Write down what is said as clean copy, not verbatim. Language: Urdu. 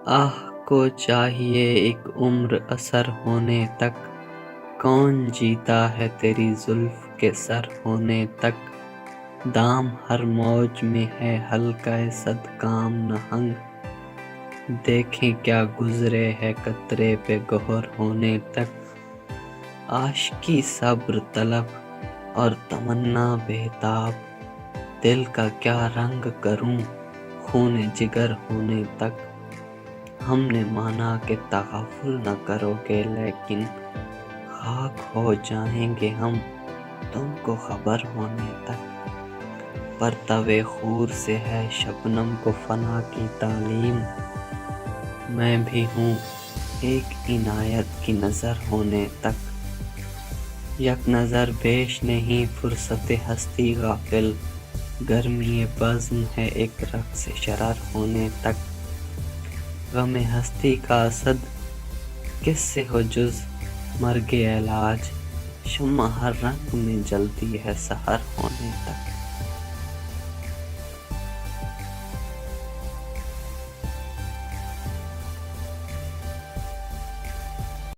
آہ کو چاہیے ایک عمر اثر ہونے تک، کون جیتا ہے تیری زلف کے سر ہونے تک؟ دام ہر موج میں ہے حلقہ صد کام نہنگ، دیکھیں کیا گزرے ہے قطرے پہ گہر ہونے تک۔ عاشقی صبر طلب اور تمنا بےتاب، دل کا کیا رنگ کروں خون جگر ہونے تک۔ ہم نے مانا کہ تغافل نہ کرو گے، لیکن خاک ہو جائیں گے ہم تم کو خبر ہونے تک۔ پرتو خور سے ہے شبنم کو فنا کی تعلیم، میں بھی ہوں ایک عنایت کی نظر ہونے تک۔ یک نظر بیش نہیں فرصت ہستی غافل، گرمی بزم ہے ایک رقص شرر ہونے تک۔ غم ہستی کا اسد کس سے ہو جز مرگ علاج، شمع ہر رنگ میں جلتی ہے سحر ہونے تک۔